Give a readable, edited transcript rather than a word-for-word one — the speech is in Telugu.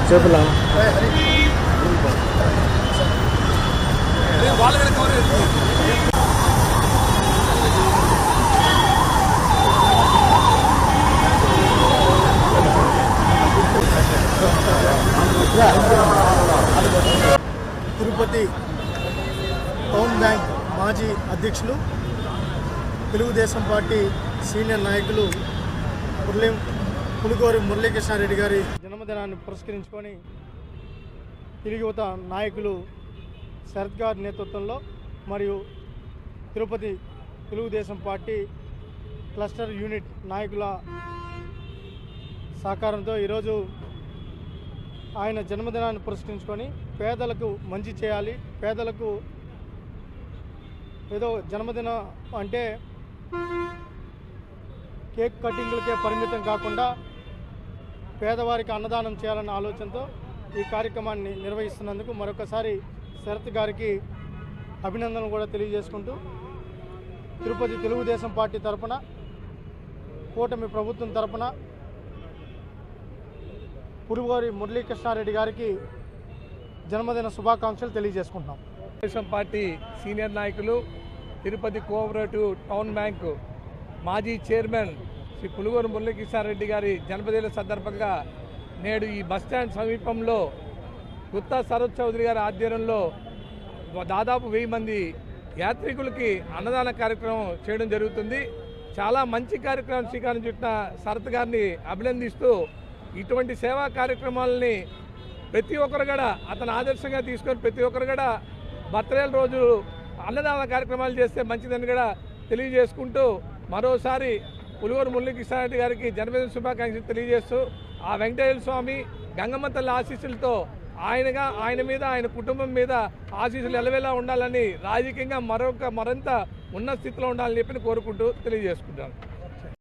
చెప్పులా తిరుపతి టౌన్ బ్యాంక్ మాజీ అధ్యక్షులు తెలుగుదేశం పార్టీ సీనియర్ నాయకులు పులిగోరి మురళీకృష్ణారెడ్డి గారి జన్మదినాన్ని పురస్కరించుకొని తిరిగి యువత నాయకులు శరత్ గారి నేతృత్వంలో మరియు Tirupati Telugu Desam party cluster unit నాయకుల సహకారంతో ఈరోజు ఆయన జన్మదినాన్ని పురస్కరించుకొని పేదలకు మంచి చేయాలి, పేదలకు ఏదో జన్మదినం అంటే కేక్ కటింగ్లకే పరిమితం కాకుండా పేదవారికి అన్నదానం చేయాలన్న ఆలోచనతో ఈ కార్యక్రమాన్ని నిర్వహిస్తున్నందుకు మరొకసారి శరత్ గారికి అభినందనలు కూడా తెలియజేసుకుంటూ తిరుపతి తెలుగుదేశం పార్టీ తరఫున కూటమి ప్రభుత్వం తరఫున పులిగోరి మురళీకృష్ణారెడ్డి గారికి జన్మదిన శుభాకాంక్షలు తెలియజేసుకుంటున్నాం. తెలుగుదేశం పార్టీ సీనియర్ నాయకులు తిరుపతి కోఆపరేటివ్ టౌన్ బ్యాంకు మాజీ చైర్మన్ శ్రీ పులిగోరి మురళీకృష్ణారెడ్డి గారి జన్మదిన సందర్భంగా నేడు ఈ బస్టాండ్ సమీపంలో గుత్తా శరత్ చౌదరి గారి ఆధ్వర్యంలో దాదాపు 1000 మంది యాత్రికులకి అన్నదాన కార్యక్రమం చేయడం జరుగుతుంది. చాలా మంచి కార్యక్రమం శ్రీకారం చుట్టిన శరత్ గారిని అభినందిస్తూ ఇటువంటి సేవా కార్యక్రమాలని ప్రతి ఒక్కరు కూడా అతను ఆదర్శంగా తీసుకొని ప్రతి ఒక్కరు కూడా బర్త్డేల రోజు అన్నదాన కార్యక్రమాలు చేస్తే మంచిదని కూడా తెలియజేసుకుంటూ మరోసారి పులిగోరి మురళీకృష్ణారెడ్డి గారికి జన్మదిన శుభాకాంక్షలు తెలియజేస్తూ ఆ వెంకటేశ్వర స్వామి గంగమ్మ తల్లి ఆశీస్సులతో ఆయన మీద ఆయన కుటుంబం మీద ఆశీస్సులు ఎలవేలా ఉండాలని రాజకీయంగా మరింత ఉన్నత స్థితిలో ఉండాలని చెప్పి కోరుకుంటూ తెలియజేసుకుంటాను.